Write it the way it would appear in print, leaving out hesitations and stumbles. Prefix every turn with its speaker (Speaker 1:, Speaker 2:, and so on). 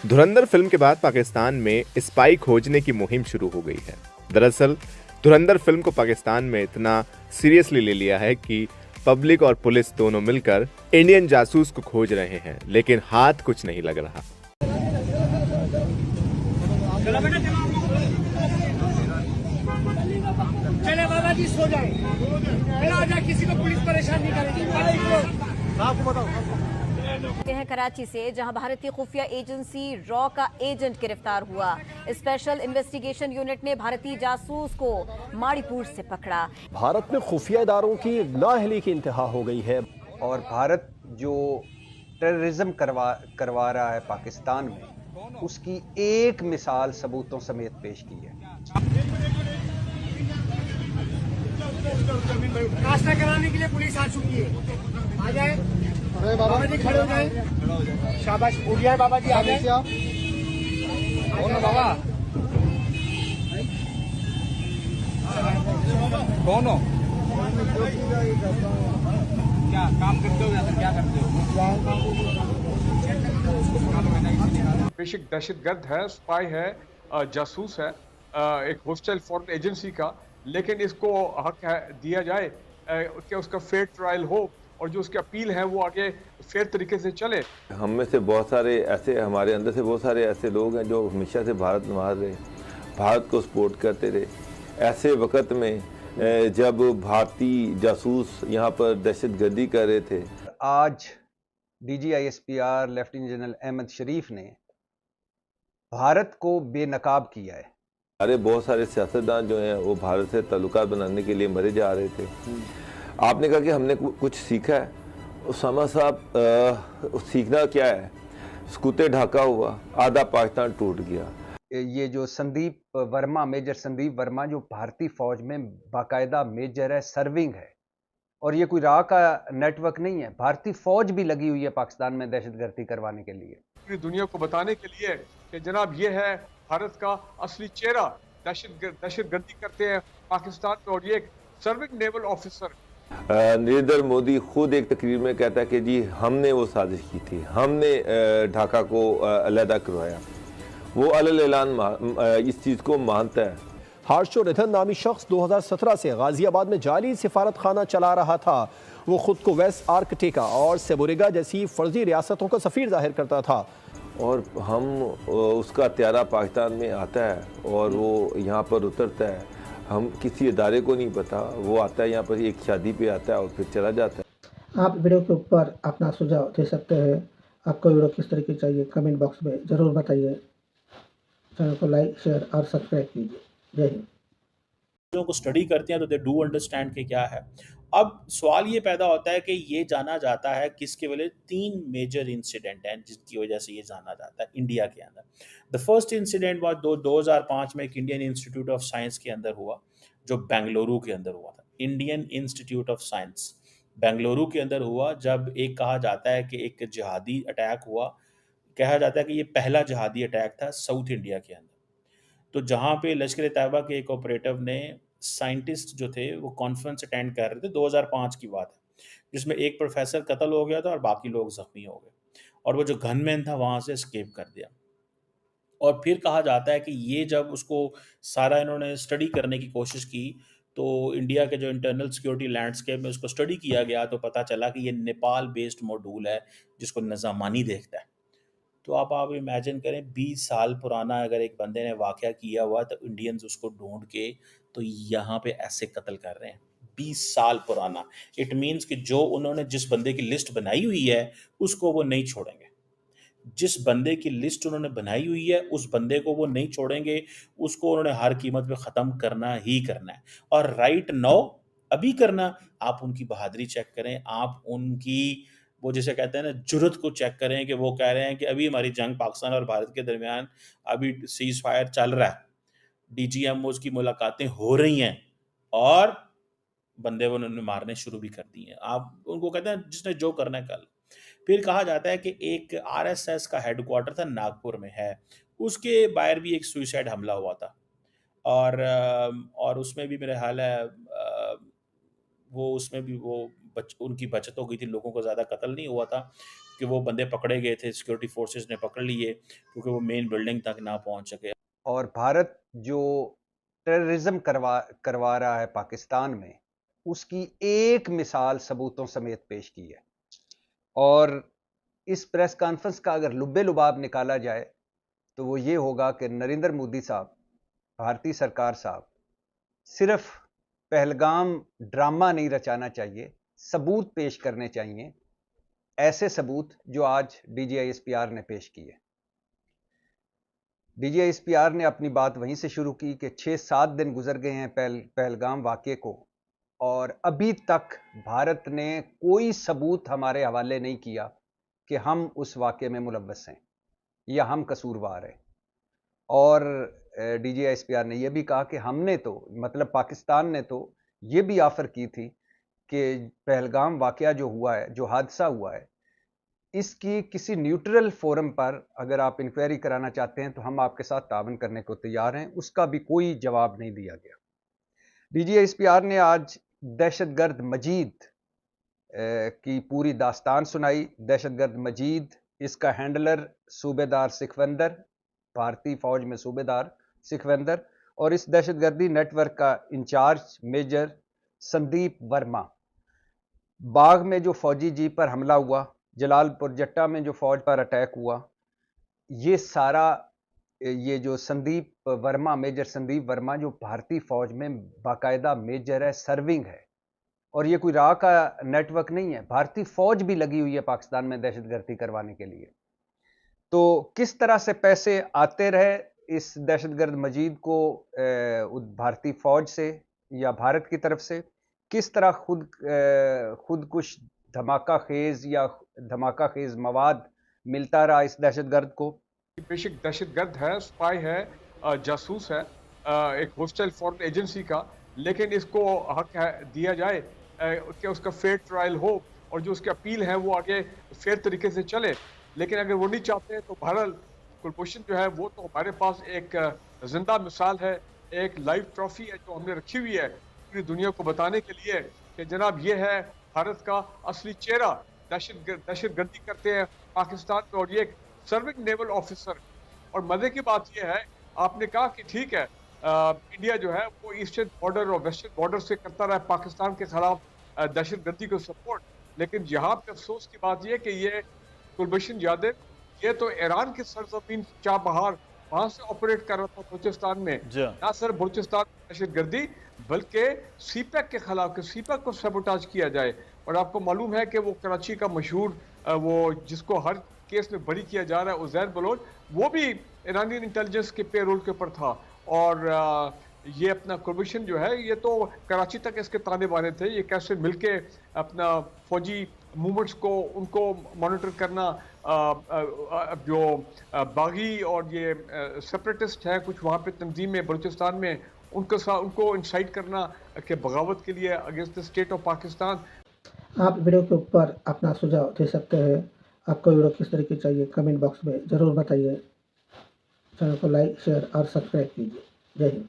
Speaker 1: धुरंधर film के बाद पाकिस्तान में स्पाई खोजने की मुहिम शुरू हो गई है। दरअसल धुरंधर फिल्म को पाकिस्तान में इतना सीरियसली ले लिया है कि पब्लिक और पुलिस दोनों मिलकर इंडियन जासूस को खोज रहे हैं, लेकिन हाथ कुछ नहीं लग रहा।
Speaker 2: चले बाबा जी सो जाए, फिर आ जाए, किसी को पुलिस परेशान नहीं करेगी। आपको बताओ
Speaker 3: हैं कराची से, जहां भारतीय खुफिया एजेंसी रॉ का एजेंट गिरफ्तार हुआ। स्पेशल इन्वेस्टिगेशन यूनिट ने भारतीय जासूस को माड़ीपुर से पकड़ा।
Speaker 4: भारत में खुफिया इदारों की नाअहली की इंतहा हो गई है
Speaker 5: और भारत जो टेररिज्म करवा रहा है पाकिस्तान में, उसकी एक मिसाल सबूतों समेत पेश की है।
Speaker 2: नाश्ता कराने के लिए पुलिस आ चुकी है, आ जाए। बाबा जी खड़े हो जाए, शाबाश, उठ जाए बाबा जी, आ जाए। कौन हो बाबा? कौन हो? क्या काम करते हो या क्या करते हो?
Speaker 6: बेशक दहशतगर्द है, स्पाई है, जासूस है, एक होस्टाइल फॉरेन एजेंसी का, लेकिन इसको हक है दिया जाए कि उसका फेयर ट्रायल हो और जो उसकी अपील है वो आगे फेयर तरीके से चले।
Speaker 7: हम में से बहुत सारे ऐसे, हमारे अंदर से बहुत सारे ऐसे लोग हैं जो हमेशा से भारत नवाज रहे, भारत को सपोर्ट करते रहे। ऐसे वक्त में जब भारतीय जासूस यहाँ पर दहशतगर्दी कर रहे थे।
Speaker 5: आज DGISPR लेफ्टिनेंट जनरल अहमद शरीफ ने भारत को बेनकाब किया है।
Speaker 7: अरे बहुत सारे सियासतदान जो हैं वो भारत से ताल्लुकात बनाने के लिए मरे जा रहे थे। आपने कहा कि हमने कुछ सीखा है। उसामा साहब, सीखना क्या है? स्कूते ढाका हुआ, आधा पाकिस्तान टूट गया।
Speaker 5: ये जो संदीप वर्मा, मेजर संदीप वर्मा, जो भारतीय फौज में बाकायदा मेजर है, सर्विंग है, और ये कोई राह का नेटवर्क नहीं है। भारतीय फौज भी लगी हुई है पाकिस्तान में दहशतगर्दी करवाने के लिए,
Speaker 6: पूरी दुनिया को बताने के लिए कि जनाब ये है भारत का असली चेहरा। दहशतगर्दी करते हैं पाकिस्तान में, और ये एक serving naval officer.
Speaker 7: Narendra Modi खुद एक तकरीर में कहता है कि जी हमने वो साजिश की थी, हमने ढाका को अलहदा करवाया। वो अलग-ऐलान इस चीज़ को मानता है।
Speaker 4: हार्शो रिधन नामी शख्स 2017 से गाजियाबाद में जाली सिफारत खाना चला रहा था। वो खुद को वेस्ट आर्कटिका और सेबोरिगा जैसी फर्जी रियासतों का सफ़ीर जाहिर करता था।
Speaker 7: और हम उसका त्यारा पाकिस्तान में आता है और वो यहाँ पर उतरता है। हम किसी इदारे को नहीं पता, वो आता है यहाँ पर एक शादी पे आता है और फिर चला जाता है।
Speaker 8: आप वीडियो के ऊपर अपना सुझाव दे सकते हैं। आपको वीडियो किस तरीके की चाहिए कमेंट बॉक्स में ज़रूर बताइए। चैनल को लाइक, शेयर और सब्सक्राइब कीजिए। जय हिंद।
Speaker 9: को स्टडी करते हैं तो दे डू अंडरस्टैंड कि क्या है। अब सवाल ये पैदा होता है कि ये जाना जाता है किसके वजह, 3 मेजर इंसिडेंट हैं जिसकी वजह से ये जाना जाता है इंडिया के अंदर। द फर्स्ट इंसिडेंट वाज 2005 में एक इंडियन इंस्टीट्यूट ऑफ साइंस के अंदर हुआ, जो बेंगलुरु के अंदर हुआ था। Indian institute of science Bengaluru के अंदर हुआ, जब एक कहा जाता है कि एक जिहादी अटैक हुआ। कहा जाता है कि ये पहला जिहादी अटैक था साउथ इंडिया के अंदर। तो जहाँ पे लश्कर तैयबा के एक ऑपरेटिव ने, साइंटिस्ट जो थे वो कॉन्फ्रेंस अटेंड कर रहे थे, 2005 की बात है, जिसमें एक प्रोफेसर कत्ल हो गया था और बाकी लोग जख्मी हो गए, और वो जो गनमैन था वहाँ से एस्केप कर दिया। और फिर कहा जाता है कि ये जब उसको सारा इन्होंने स्टडी करने की कोशिश की, तो इंडिया के जो इंटरनल सिक्योरिटी लैंडस्केप में उसको स्टडी किया गया, तो पता चला कि ये नेपाल बेस्ड मॉड्यूल है जिसको निज़ामानी देखता है। तो आप इमेजिन करें, 20 साल पुराना अगर एक बंदे ने वाक़या किया हुआ, तो इंडियंस उसको ढूंढ के तो यहाँ पे ऐसे कत्ल कर रहे हैं। 20 साल पुराना, इट मीन्स कि जो उन्होंने जिस बंदे की लिस्ट बनाई हुई है उसको वो नहीं छोड़ेंगे। जिस बंदे की लिस्ट उन्होंने बनाई हुई है उस बंदे को वो नहीं छोड़ेंगे, उसको उन्होंने हर कीमत पे ख़त्म करना ही करना है, और राइट नाउ अभी करना। आप उनकी बहादुरी चेक करें, आप उनकी वो जिसे कहते हैं ना जुर्रत को चेक करें कि वो कह रहे हैं कि अभी हमारी जंग पाकिस्तान और भारत के दरमियान अभी सीज फायर चल रहा है, DGMOs की मुलाकातें हो रही हैं, और बंदे वो उन्होंने मारने शुरू भी कर दिए हैं। आप उनको कहते हैं जिसने जो करना है कल। फिर कहा जाता है कि एक RSS का हेडक्वार्टर था, नागपुर में है, उसके बाहर भी एक सुइसाइड हमला हुआ था, और उसमें भी मेरा ख्याल है वो उसमें भी वो उनकी बचत हो गई थी, लोगों को ज़्यादा कत्ल नहीं हुआ था। कि वो बंदे पकड़े गए थे, सिक्योरिटी फोर्सेस ने पकड़ लिए क्योंकि वो मेन बिल्डिंग तक ना पहुंच सके।
Speaker 5: और भारत जो टेररिज्म करवा रहा है पाकिस्तान में, उसकी एक मिसाल सबूतों समेत पेश की है। और इस प्रेस कॉन्फ्रेंस का अगर लुब्बे लुबाब निकाला जाए तो वो ये होगा कि नरेंद्र मोदी साहब, भारतीय सरकार साहब, सिर्फ पहलगाम ड्रामा नहीं रचाना चाहिए, सबूत पेश करने चाहिए, ऐसे सबूत जो आज DGISPR ने पेश किए। DGISPR ने अपनी बात वहीं से शुरू की कि 6-7 दिन गुजर गए हैं पहलगाम वाक़े को, और अभी तक भारत ने कोई सबूत हमारे हवाले नहीं किया कि हम उस वाक़े में मुलव्वस हैं या हम कसूरवार हैं। और DGISPR ने यह भी कहा कि हमने तो, मतलब पाकिस्तान ने तो ये भी ऑफर की थी कि पहलगाम वाक़या जो हुआ है, जो हादसा हुआ है, इसकी किसी न्यूट्रल फोरम पर अगर आप इंक्वायरी कराना चाहते हैं तो हम आपके साथ तावन करने को तैयार हैं। उसका भी कोई जवाब नहीं दिया गया। DGISPR ने आज दहशतगर्द मजीद की पूरी दास्तान सुनाई। दहशतगर्द मजीद, इसका हैंडलर सूबेदार सिखवंदर, भारतीय फौज में सूबेदार सिखवंदर, और इस दहशतगर्दी नेटवर्क का इंचार्ज मेजर संदीप वर्मा। बाग में जो फौजी जीप पर हमला हुआ, जलालपुर जट्टा में जो फौज पर अटैक हुआ, ये सारा ये जो संदीप वर्मा, मेजर संदीप वर्मा, जो भारतीय फौज में बाकायदा मेजर है, सर्विंग है, और ये कोई राह का नेटवर्क नहीं है। भारतीय फौज भी लगी हुई है पाकिस्तान में दहशतगर्दी करवाने के लिए। तो किस तरह से पैसे आते रहे इस दहशतगर्द मजीद को भारतीय फौज से या भारत की तरफ से, किस तरह खुद कुछ धमाका खेज मवाद मिलता रहा इस दहशतगर्द को।
Speaker 6: बेशक दहशतगर्द है, स्पाई है, जासूस है, एक होस्टाइल फॉरेन एजेंसी का, लेकिन इसको हक दिया जाए कि उसका फेयर ट्रायल हो और जो उसकी अपील है वो आगे फेयर तरीके से चले। लेकिन अगर वो नहीं चाहते तो बहरहाल कुलभूषण जो है वो तो हमारे पास एक जिंदा मिसाल है, एक लाइव ट्रॉफी है जो हमने रखी हुई है पूरी दुनिया को बताने के लिए कि जनाब ये है भारत का असली चेहरा। दहशतगर्दी करते हैं पाकिस्तान में, और ये एक सर्विंग नेवल ऑफिसर। और मजे की बात यह है, आपने कहा कि ठीक है इंडिया जो है वो ईस्टर्न बॉर्डर और वेस्टर्न बॉर्डर से करता रहा है पाकिस्तान के खिलाफ दहशतगर्दी को सपोर्ट, लेकिन यहाँ पे अफसोस की बात यह कि ये कुलभूषण यादव ये तो ईरान की सरजमीन चाबहार वहां से ऑपरेट कर रहा था बलूचिस्तान में। ना सिर्फ बलूचिस्तान में दहशतगर्दी बल्कि सीपैक के खिलाफ, कि सीपैक को सबोटाज किया जाए। और आपको मालूम है कि वो कराची का मशहूर वो जिसको हर केस में बरी किया जा रहा है उज़ैर बलोच, वो भी ईरानी इंटेलिजेंस के पेरोल के ऊपर था। और ये अपना कुलभूषण जो है ये तो कराची तक इसके ताने बाने थे, ये कैसे मिलके अपना फौजी मूवमेंट्स को उनको मॉनिटर करना, जो बागी और ये सेपरेटिस्ट है कुछ वहाँ पे तंजीमें बलूचिस्तान में, उनको इंसाइट करना कि बगावत के लिए against the state of Pakistan.
Speaker 8: आप वीडियो के ऊपर अपना सुझाव दे सकते हैं। आपको वीडियो किस तरीके चाहिए कमेंट बॉक्स में ज़रूर बताइए। चैनल को लाइक, शेयर और सब्सक्राइब कीजिए। जय हिंद।